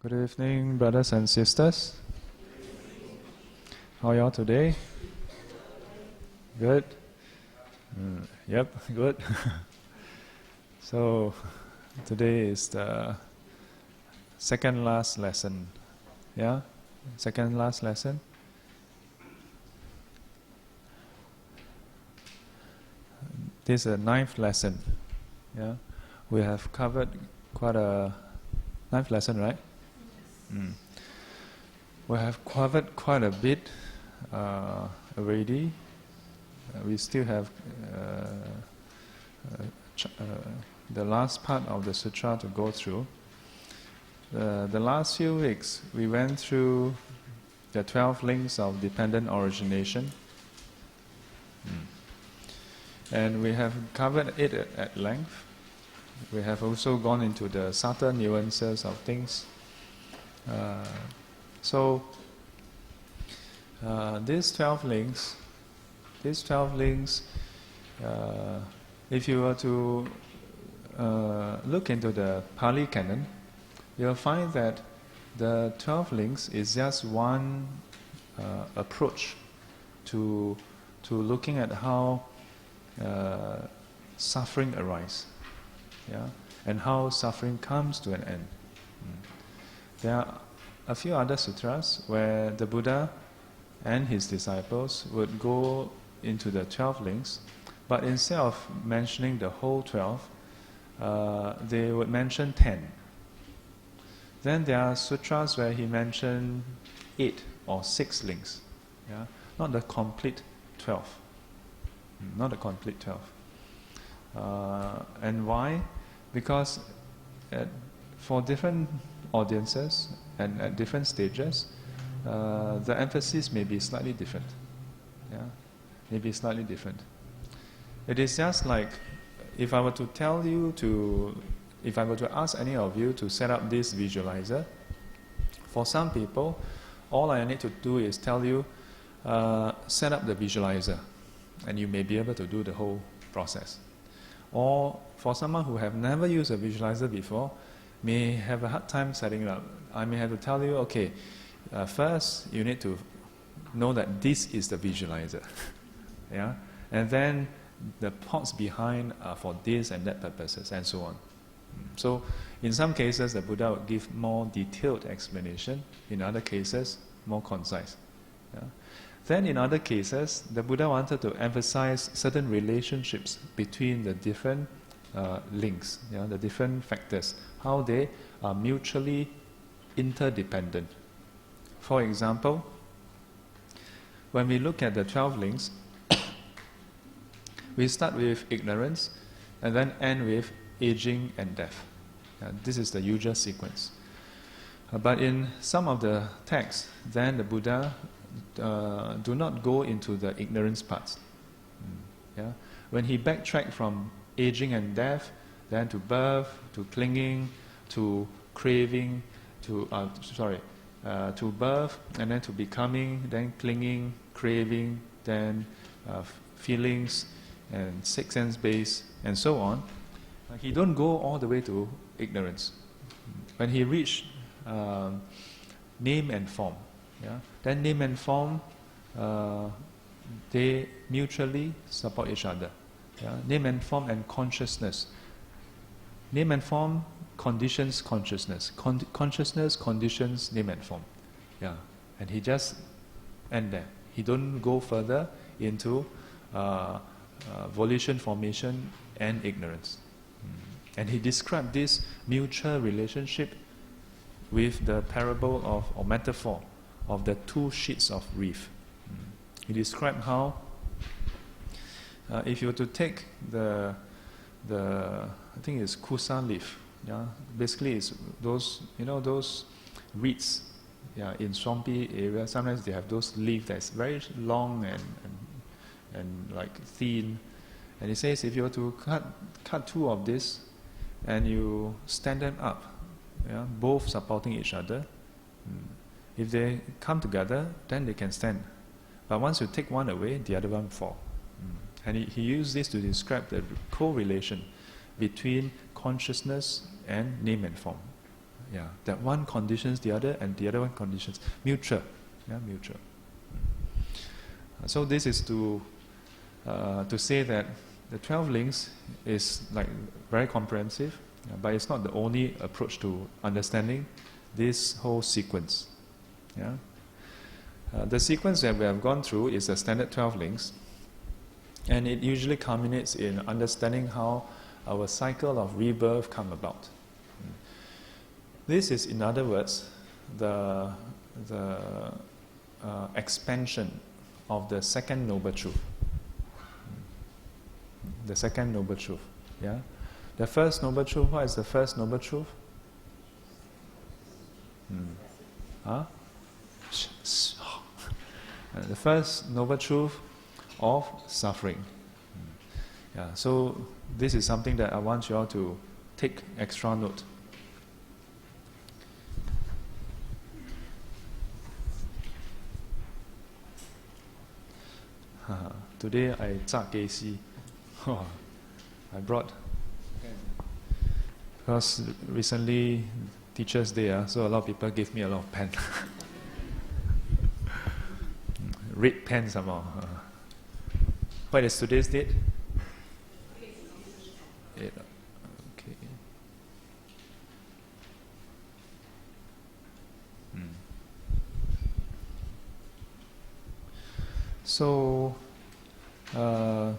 Good evening, brothers and sisters. How are y'all today? Good? Yep, good. So, today is the second last lesson. Yeah? Second last lesson? This is the ninth lesson. Yeah? We have covered quite a ninth lesson, right? We have covered quite a bit already. We still have the last part of the sutra to go through. The last few weeks we went through the 12 links of dependent origination. And we have covered it at length. We have also gone into the subtle nuances of things. These 12 links, if you were to look into the Pali Canon, you'll find that the 12 links is just one approach to looking at how suffering arises, yeah, and how suffering comes to an end. There are a few other sutras where the Buddha and his disciples would go into the 12 links, but instead of mentioning the whole 12, they would mention 10. Then there are sutras where he mentioned 8 or 6 links, yeah? Not the complete 12. Not the complete 12. And why? Because for different audiences and at different stages, the emphasis may be slightly different. Yeah, maybe slightly different. It is just like if I were to tell you if I were to ask any of you to set up this visualizer, for some people, all I need to do is tell you, set up the visualizer, and you may be able to do the whole process. Or for someone who have never used a visualizer before, may have a hard time setting it up. I may have to tell you, okay, first you need to know that this is the visualizer, yeah, and then the thoughts behind are for this and that purposes, and so on. So, in some cases, the Buddha would give more detailed explanation. In other cases, more concise. Yeah. Then, in other cases, the Buddha wanted to emphasize certain relationships between the different links, yeah, the different factors, how they are mutually interdependent. For example, when we look at the 12 links, we start with ignorance and then end with aging and death. This is the usual sequence. But in some of the texts, then the Buddha do not go into the ignorance parts. Yeah? When he backtracked from aging and death, then to birth, to clinging, to craving, to birth, and then to becoming, then clinging, craving, then feelings, and sixth sense base, and so on. He don't go all the way to ignorance. When he reached name and form, yeah, then name and form, they mutually support each other. Yeah? Name and form and consciousness. Name and form conditions consciousness. Consciousness conditions name and form. Yeah, and he just end there. He don't go further into volition, formation, and ignorance. And he described this mutual relationship with the parable of, or metaphor of the 2 sheets of reef. He described how if you were to take the I think it's kusa leaf, yeah, basically it's those, those reeds, yeah, in swampy areas. Sometimes they have those leaves that's very long and like thin. And he says if you were to cut 2 of this and you stand them up, yeah, both supporting each other, if they come together, then they can stand. But once you take one away, the other one fall. And he used this to describe the correlation between consciousness and name and form. Yeah, that one conditions the other, and the other one conditions mutual. Yeah, mutual. So this is to say that the 12 links is like very comprehensive, but it's not the only approach to understanding this whole sequence. Yeah, the sequence that we have gone through is the standard 12 links, and it usually culminates in understanding how our cycle of rebirth come about. This is, in other words, the expansion of the second noble truth. The second noble truth. Yeah? The first noble truth, what is the first noble truth? Huh? The first noble truth of suffering. Yeah, so this is something that I want you all to take extra note. Today I zak KC. I brought, because recently Teachers' Day, so a lot of people gave me a lot of pen. Red pen somehow. What is today's date? 8. Okay. So, the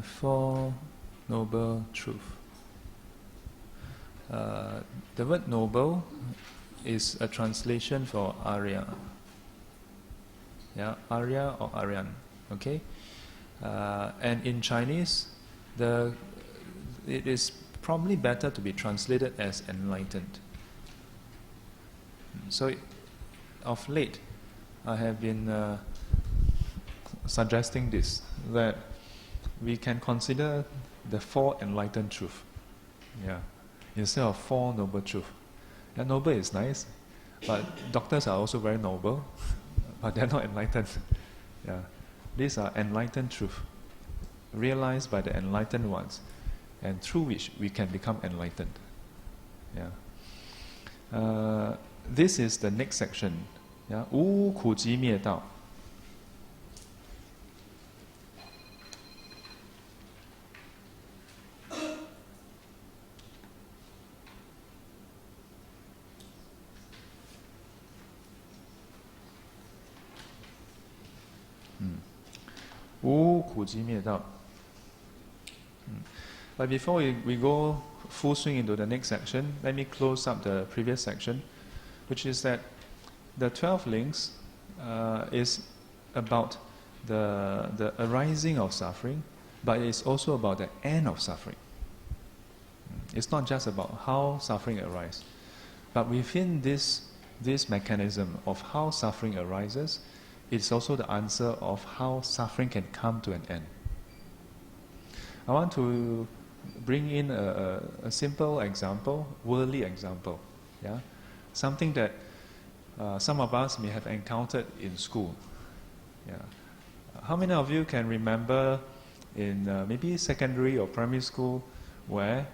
Four Noble Truths. The word noble is a translation for Arya. Yeah, Arya or Aryan. Okay? And in Chinese, it is probably better to be translated as enlightened. So, of late, I have been suggesting this, that we can consider the four enlightened truths. Yeah. Instead of four noble truths. Yeah, noble is nice, but doctors are also very noble, but they're not enlightened. Yeah. These are enlightened truths, realized by the enlightened ones, and through which we can become enlightened. Yeah. This is the next section. Yeah. 无苦集灭道. But before we go full swing into the next section, let me close up the previous section, which is that the 12 links is about the arising of suffering, but it's also about the end of suffering. It's not just about how suffering arises, but within this mechanism of how suffering arises, it's also the answer of how suffering can come to an end. I want to bring in a simple example, worldly example. Yeah, something that some of us may have encountered in school. Yeah, how many of you can remember in maybe secondary or primary school where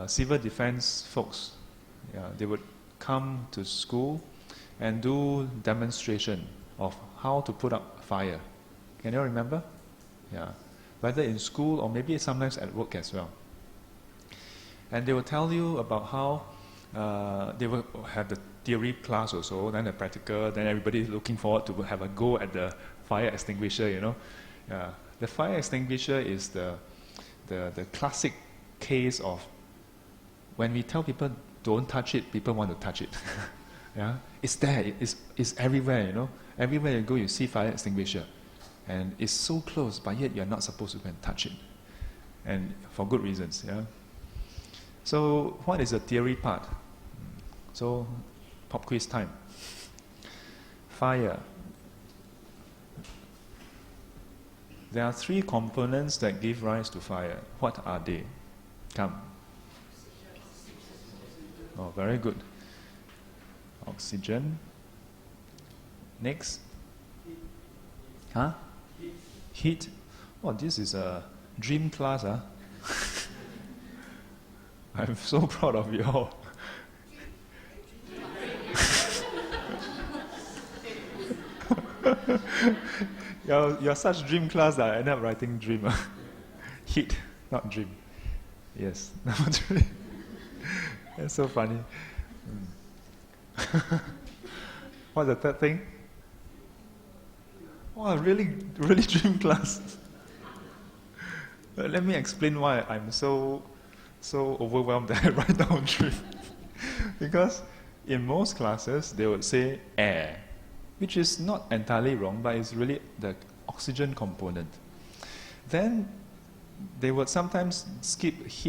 civil defense folks, they would come to school and do demonstration of how to put out fire? Can you remember? Yeah, whether in school or maybe sometimes at work as well. And they will tell you about how they will have the theory class also, then the practical, then everybody is looking forward to have a go at the fire extinguisher, you know. The fire extinguisher is the classic case of when we tell people don't touch it, people want to touch it. Yeah, it's there, it's everywhere, you know. Everywhere you go, you see fire extinguisher, and it's so close, but yet you're not supposed to go and touch it, and for good reasons. Yeah. So, what is the theory part? So, pop quiz time. Fire. There are 3 components that give rise to fire. What are they? Come. Oh, very good. Oxygen. Next. Huh? Heat. Oh, this is a dream class, huh? I'm so proud of you all. You're such dream class that I end up writing dream. Heat, not dream. Yes, number 3. That's so funny. What's the third thing? Wow, really dream class. Let me explain why I'm so overwhelmed that I write down dream. Because in most classes they would say air, which is not entirely wrong, but it's really the oxygen component. Then they would sometimes skip heat